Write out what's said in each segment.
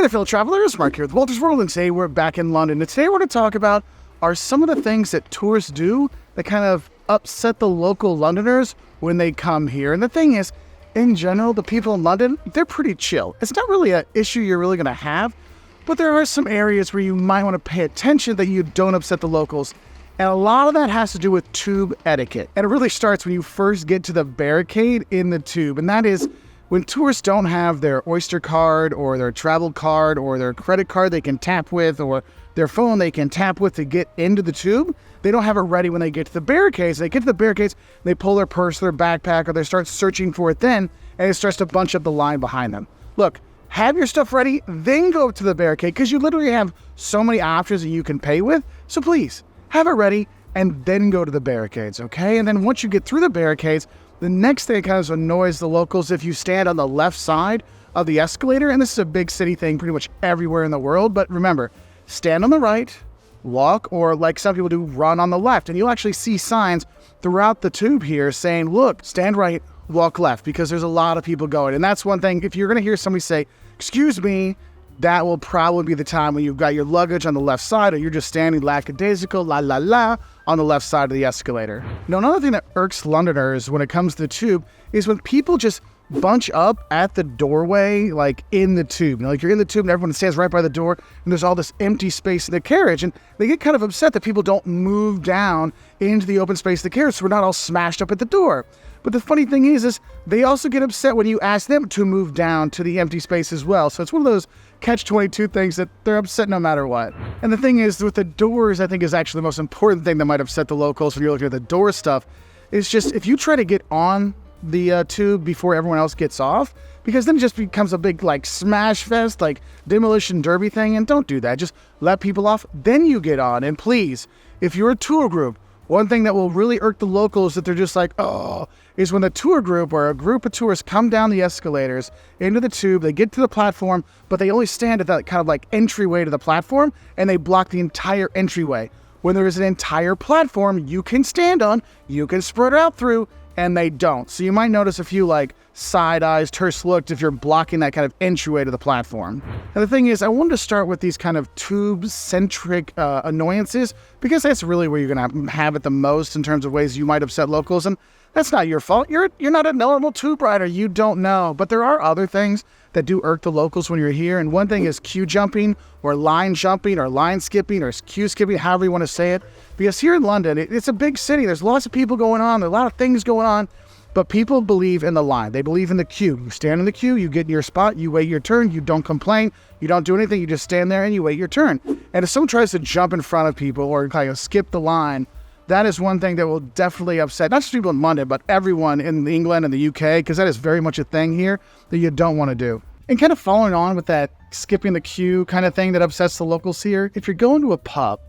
Hi fellow travelers, Mark here with Wolters World, and today we're back in London. And today we're going to talk about are some of the things that tourists do that kind of upset the local Londoners when they come here. And the thing is, in general, the people in London, they're pretty chill. It's not really an issue you're really going to have, but there are some areas where you might want to pay attention that you don't upset the locals. And a lot of that has to do with tube etiquette. And it really starts when you first get to the barricade in the tube. And that is when tourists don't have their Oyster card or their travel card or their credit card they can tap with or their phone they can tap with to get into the tube, they don't have it ready when they get to the barricades. They get to the barricades, they pull their purse, their backpack, or they start searching for it then, and it starts to bunch up the line behind them. Look, have your stuff ready, then go up to the barricade, because you literally have so many options that you can pay with. So please, have it ready, and then go to the barricades, okay? And then once you get through the barricades, the next thing that kind of annoys the locals, if you stand on the left side of the escalator, and this is a big city thing pretty much everywhere in the world, but remember, stand on the right, walk, or like some people do, run on the left. And you'll actually see signs throughout the tube here saying, look, stand right, walk left, because there's a lot of people going. And that's one thing, if you're going to hear somebody say, excuse me, that will probably be the time when you've got your luggage on the left side, or you're just standing lackadaisical, la la la, on the left side of the escalator. Now, another thing that irks Londoners when it comes to the tube is when people just bunch up at the doorway, like in the tube. You know, like you're in the tube and everyone stands right by the door and there's all this empty space in the carriage, and they get kind of upset that people don't move down into the open space of the carriage so we're not all smashed up at the door. But the funny thing is they also get upset when you ask them to move down to the empty space as well. So it's one of those catch-22 things that they're upset no matter what. And the thing is, with the doors, I think is actually the most important thing that might upset the locals when you're looking at the door stuff. Is just if you try to get on the tube before everyone else gets off, because then it just becomes a big like smash fest, like demolition derby thing, and don't do that. Just let people off, then you get on. And please, if you're a tour group, one thing that will really irk the locals that they're just like, oh, is when the tour group or a group of tourists come down the escalators into the tube, they get to the platform, but they only stand at that kind of like entryway to the platform, and they block the entire entryway. When there is an entire platform you can stand on, you can spread out through, and they don't. So you might notice a few like side eyes, terse looks if you're blocking that kind of entryway to the platform. And the thing is, I wanted to start with these kind of tube-centric annoyances, because that's really where you're going to have it the most in terms of ways you might upset locals. And that's not your fault. You're not a normal tube rider. You don't know. But there are other things that do irk the locals when you're here. And one thing is queue jumping or line skipping or queue skipping, however you want to say it. Because here in London, it's a big city. There's lots of people going on. There's a lot of things going on. But people believe in the line. They believe in the queue. You stand in the queue, you get in your spot, you wait your turn, you don't complain, you don't do anything, you just stand there and you wait your turn. And if someone tries to jump in front of people or kind of skip the line, that is one thing that will definitely upset not just people in London, but everyone in England and the UK, because that is very much a thing here that you don't want to do. And kind of following on with that skipping the queue kind of thing that upsets the locals here, if you're going to a pub,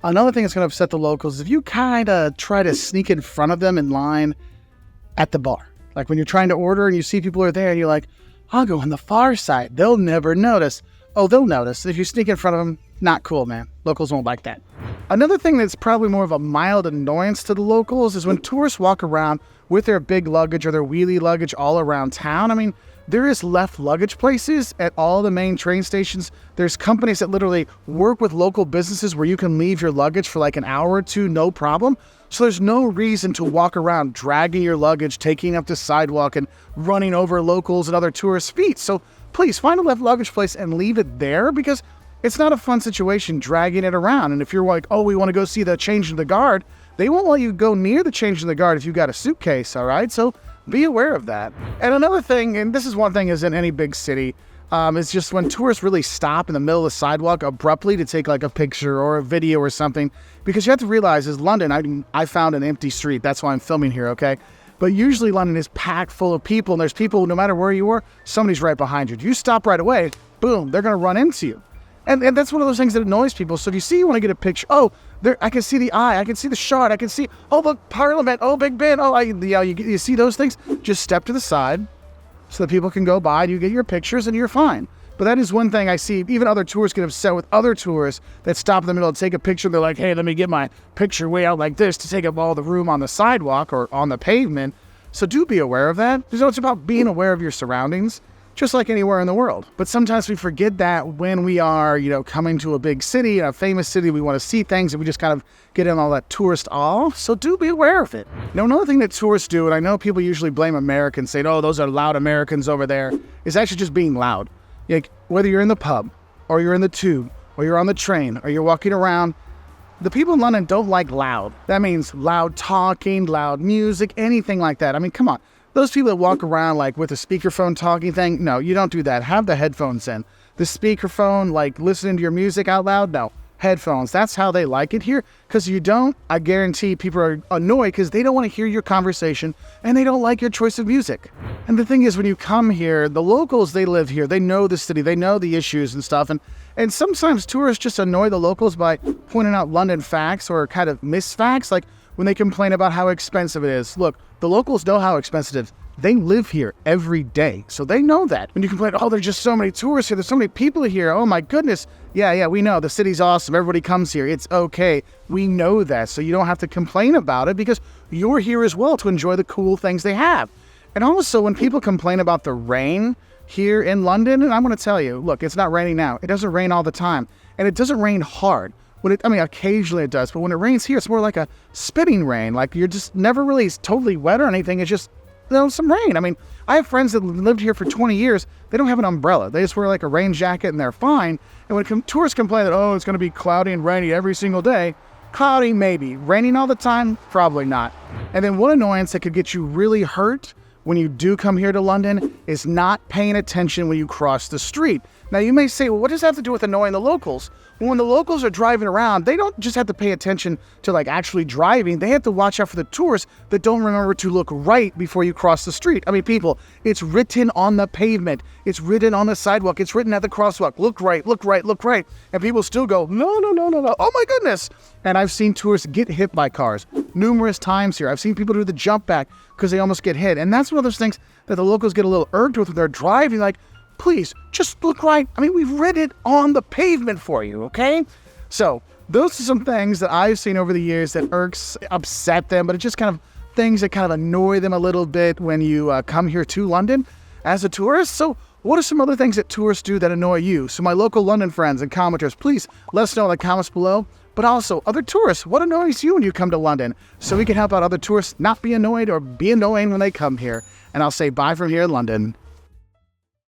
another thing that's going to upset the locals is if you kind of try to sneak in front of them in line at the bar. Like when you're trying to order and you see people are there and you're like, I'll go on the far side. They'll never notice. Oh, they'll notice. If you sneak in front of them, not cool, man. Locals won't like that. Another thing that's probably more of a mild annoyance to the locals is when tourists walk around with their big luggage or their wheelie luggage all around town. I mean, there is left luggage places at all the main train stations. There's companies that literally work with local businesses where you can leave your luggage for like an hour or two, no problem. So there's no reason to walk around dragging your luggage, taking up the sidewalk and running over locals and other tourists' feet. So please find a left luggage place and leave it there, because it's not a fun situation dragging it around. And if you're like, oh, we want to go see the change of the guard, they won't let you go near the change of the guard if you've got a suitcase, all right? So be aware of that. And another thing, and this is one thing is in any big city, is just when tourists really stop in the middle of the sidewalk abruptly to take like a picture or a video or something, because you have to realize is London, I found an empty street. That's why I'm filming here, okay? But usually London is packed full of people, and there's people, no matter where you are, somebody's right behind you. If you stop right away, boom, they're going to run into you. And that's one of those things that annoys people. So if you see you want to get a picture, oh, there, I can see the eye, I can see the shot, I can see, oh, look, Parliament, oh, Big Ben, oh, you see those things? Just step to the side so that people can go by and you get your pictures and you're fine. But that is one thing I see. Even other tourists get upset with other tourists that stop in the middle and take a picture. They're like, hey, let me get my picture way out like this to take up all the room on the sidewalk or on the pavement. So do be aware of that. It's about being aware of your surroundings. just like anywhere in the world. But sometimes we forget that when we are, coming to a big city, a famous city, we want to see things and we just kind of get in all that tourist awe. So do be aware of it. Another thing that tourists do, and I know people usually blame Americans, saying, oh, those are loud Americans over there, is actually just being loud. Like, whether you're in the pub or you're in the tube or you're on the train or you're walking around, the people in London don't like loud. That means loud talking, loud music, anything like that. I mean, come on. Those people that walk around like with a speakerphone talking thing, no, you don't do that. Have the headphones in. The speakerphone, like listening to your music out loud, no. Headphones. That's how they like it here. Because you don't, I guarantee people are annoyed because they don't want to hear your conversation and they don't like your choice of music. And the thing is, when you come here, the locals, they live here. They know the city. They know the issues and stuff. And sometimes tourists just annoy the locals by pointing out London facts or kind of misfacts, like when they complain about how expensive it is. Look, the locals know how expensive it is. They live here every day, so they know that. When you complain, oh, there's just so many tourists here, there's so many people here, oh my goodness. Yeah, we know, the city's awesome, everybody comes here, it's okay. We know that, so you don't have to complain about it because you're here as well to enjoy the cool things they have. And also, when people complain about the rain here in London, and I'm going to tell you, look, it's not raining now. It doesn't rain all the time, and it doesn't rain hard. Occasionally it does, but when it rains here, it's more like a spitting rain. Like you're just never really totally wet or anything. It's just, some rain. I have friends that lived here for 20 years. They don't have an umbrella. They just wear like a rain jacket and they're fine. And when tourists complain that, oh, it's going to be cloudy and rainy every single day, cloudy maybe. Raining all the time? Probably not. And then one annoyance that could get you really hurt when you do come here to London is not paying attention when you cross the street. Now you may say, well, what does that have to do with annoying the locals? Well, when the locals are driving around, they don't just have to pay attention to like actually driving. They have to watch out for the tourists that don't remember to look right before you cross the street. People, it's written on the pavement. It's written on the sidewalk. It's written at the crosswalk. Look right, look right, look right. And people still go, no. Oh my goodness. And I've seen tourists get hit by cars numerous times here. I've seen people do the jump back because they almost get hit. And that's one of those things that the locals get a little irked with when they're driving. Like, please, just look right. We've written it on the pavement for you, okay? So, those are some things that I've seen over the years that upset them, but it's just kind of things that kind of annoy them a little bit when you come here to London as a tourist. So, what are some other things that tourists do that annoy you? So, my local London friends and commenters, please let us know in the comments below. But also, other tourists, what annoys you when you come to London? So we can help out other tourists not be annoyed or be annoying when they come here. And I'll say bye from here in London.